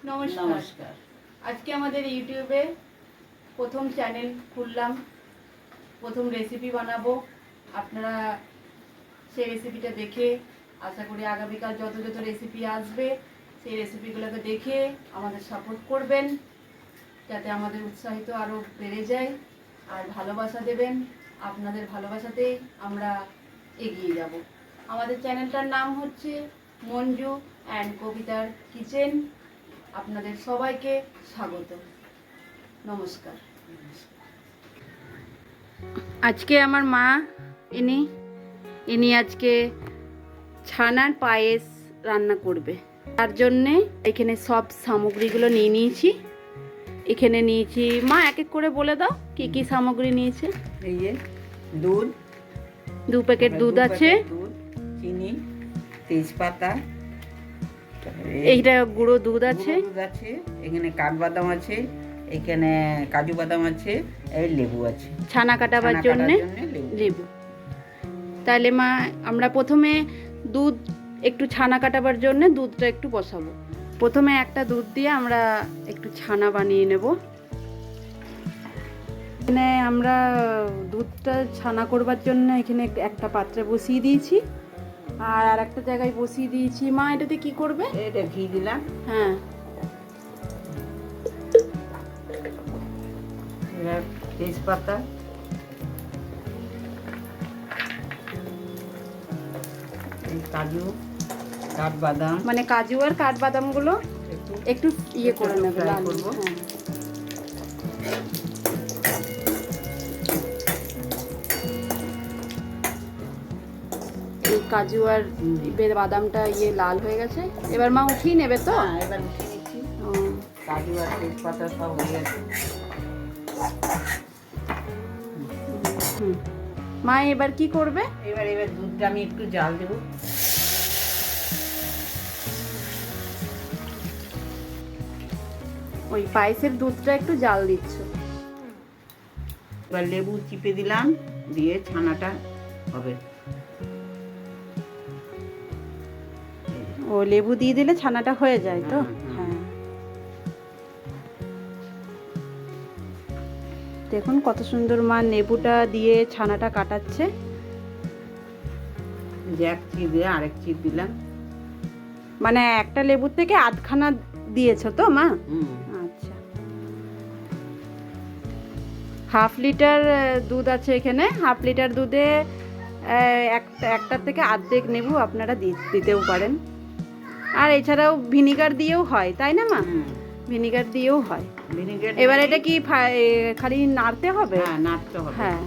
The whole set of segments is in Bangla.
নমস্কার। নমস্কার। আজকে আমাদের ইউটিউবে প্রথম চ্যানেল খুললাম, প্রথম রেসিপি বানাবো। আপনারা সেই রেসিপিটা দেখে আশা করি আগামীকাল যত যত রেসিপি আসবে সেই রেসিপিগুলোকে দেখে আমাদের সাপোর্ট করবেন, যাতে আমাদের উৎসাহিত আরও বেড়ে যায়। আর ভালোবাসা দেবেন, আপনাদের ভালোবাসাতেই আমরা এগিয়ে যাব। আমাদের চ্যানেলটার নাম হচ্ছে মঞ্জু অ্যান্ড কবিতার কিচেন। আপনাদের সবাইকে স্বাগত। নমস্কার। আজকে আমার মা ইনি আজকে ছানার পায়েস রান্না করবে। তার জন্যে এখানে সব সামগ্রীগুলো নিয়ে নিয়েছি। এখানে নিয়েছি, মা এক এক করে বলে দাও কি কি সামগ্রী নিয়েছে। এই যে দুধ, 2 প্যাকেট দুধ আছে, দুধ, চিনি, তেজপাতা, এইটা গুঁড়ো দুধ আছে, দুধ আছে, এখানে কাঠবাদাম আছে, এখানে কাজু বাদাম আছে, এই লেবু আছে ছানা কাটাবার জন্য লেবু। তাহলে মা আমরা প্রথমে দুধ একটু ছানা কাটাবার জন্য দুধটা একটু বসাবো। প্রথমে একটা দুধ দিয়ে আমরা একটু ছানা বানিয়ে নেব। এখানে আমরা দুধটা ছানা করবার জন্য এখানে একটা পাত্রে বসিয়ে দিয়েছি, আর একটা জায়গায় বসিয়ে দিয়েছি। মা এটাতে কি করবে? এটা ঘি দিলাম, হ্যাঁ, এবার তেজপাতা, এই কাজু, কাঠবাদাম, মানে কাজু আর কাঠবাদামগুলো একটু ইয়ে করে নেবে, লাল করবো। হ্যাঁ। এই কাজু আর বাদামটা লাল হয়ে গেছে, এবার মা উঠিয়ে নেবে তো? হ্যাঁ, এবার উঠিয়ে নিচ্ছি। কাজু আর তেজপাতা সব হয়ে গেছে। মা এবার কি করবে? এবার দুধটা আমি একটু জাল দেবো। ওই পায়েসের দুধটা একটু জাল দিচ্ছ। এবার লেবু চিপে দিলাম, দিয়ে ছানাটা হবে। ও লেবু দিয়ে দিলে ছানাটা হয়ে যায় তো? হ্যাঁ, দেখুন কত সুন্দর মা লেবুটা দিয়ে ছানাটা কাটাচ্ছে। এক চিপ দিয়ে আরেক চিপ দিলাম। মানে একটা লেবুর থেকে আধখানা দিয়েছো তো মা? আচ্ছা। 1/2 লিটার দুধ আছে এখানে। 1/2 লিটার দুধে একটার থেকে অর্ধেক লেবু আপনারা দিতেও পারেন। আর এছাড়াও ভিনিগার দিয়েও হয়, তাই না মা? ভিনিগার দিয়েও হয়। এবার এটা কি খালি নাড়তে হবে? হ্যাঁ, নাড়তে হবে। হ্যাঁ,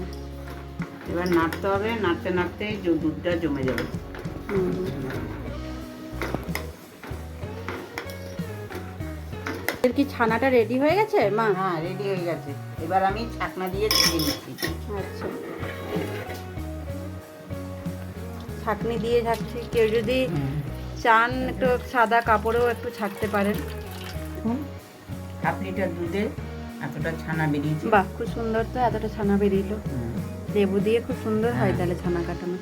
এবার নাড়তে হবে, নাড়তে নাড়তে দুধটা জমে যাবে। এর কি ছানাটা রেডি হয়ে গেছে মা? হ্যাঁ, রেডি হয়ে গেছে। এবার আমি ছাকনা দিয়ে ছেঁকে নিচ্ছি। আচ্ছা, ছাঁকনি দিয়ে ছাকছি। কেউ যদি চান একটু সাদা কাপড়েও একটু ছাকতে পারেন। 1/2 লিটার দুধে এতটা ছানা বেরিয়েছে। বাহ, খুব সুন্দর তো, এতটা ছানা বেরিয়েলো। লেবু দিয়ে খুব সুন্দর হয় তাহলে ছানা কাটানো।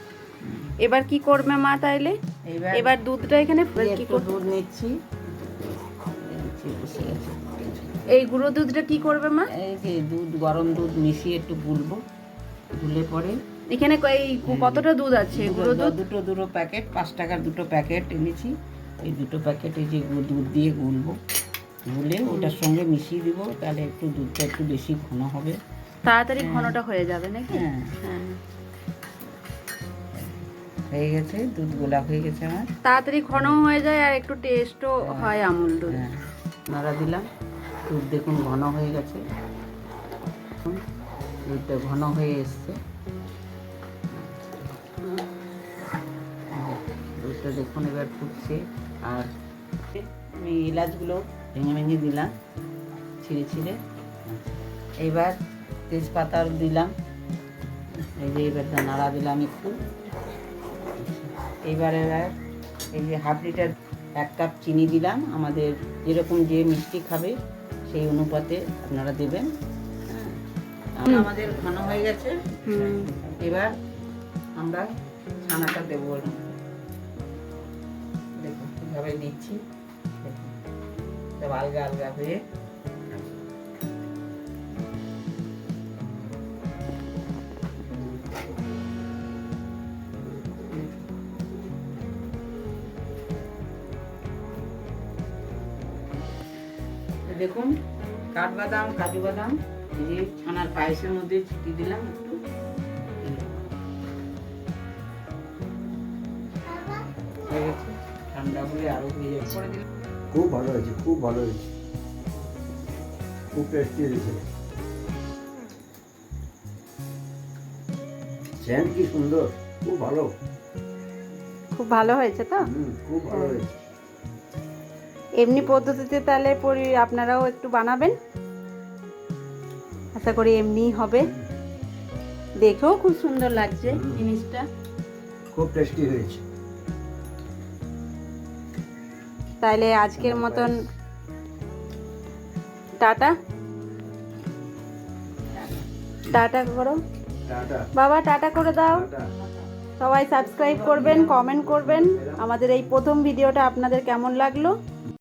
এবার কি করবে মা তাইলে? এবার দুধটা এখানে কি করবে? দুধ নিচ্ছি। এই গুঁড়ো দুধটা কি করবে মা? এই যে দুধ, গরম দুধ মিশিয়ে একটু গুলবো। গুলে পরে এখানে কতটা দুধ আছে? গুঁড়ো দুধ দুটো প্যাকেট, 5 টাকার দুটো প্যাকেট এনেছি। এই দুটো প্যাকেট এই যে দুধ দিয়ে গুলবো। গুলে ওটার সঙ্গে মিশিয়ে দিব, তাহলে একটু দুধটা একটু বেশি ঘন হবে, তাড়াতাড়ি ঘনটা হয়ে যাবে নাকি? হ্যাঁ, হ্যাঁ, হয়ে গেছে। দুধ গোলা হয়ে গেছে আমার। তাড়াতাড়ি ঘন হয়ে যায় আর একটু টেস্টও হয় আমুল দুধ। হ্যাঁ, নাড়া দিলাম। দুধ দেখুন ঘন হয়ে গেছে, দুধটা ঘন হয়ে এসছে। দুধটা দেখুন এবার ফুটছে। আর আমি এলাচগুলো ভেঙে ভেঙে দিলাম, ছিঁড়ে ছিঁড়ে। এইবার তেজপাতা দিলাম। এই যে এবার নাড়া দিলাম একটু। এবার এই যে 1/2 লিটার 1 কাপ চিনি দিলাম। আমাদের যেরকম যে মিষ্টি খাবে সেই অনুপাতে আপনারা দেবেন। আমাদের ঘন হয়ে গেছে। এবার আমরা ছানাটা দেবো। দেখুন কীভাবে দিচ্ছি, দেখুন সব আলগা আলগা হয়ে দেখুন কাঠবাদাম কাজু বাদাম এই যে ছানার পায়েসের মধ্যে ছিটিয়ে দিলাম একটু হয়ে গেছে। ঠান্ডা হলে আরো হয়ে যাবে করে দিলাম। খুব ভালো হয়েছে, খুব ভালো হয়েছে, খুব টেস্টি হয়েছে। সেন্ট কি সুন্দর, খুব ভালো। খুব ভালো হয়েছে তো? খুব ভালো হয়েছে। এমনি পদ্ধতিতে তাহলে আপনারাও একটু বানাবেন, আশা করি এমনিই হবে। দেখেও খুব সুন্দর লাগছে জিনিসটা। খুব টেস্টি হয়েছে। তাহলে আজকের মতন টাটা। টাটা করো টাটা বাবা, টাটা করে দাও। টাটা। সবাই সাবস্ক্রাইব করবেন, কমেন্ট করবেন আমাদের এই প্রথম ভিডিওটা আপনাদের কেমন লাগলো।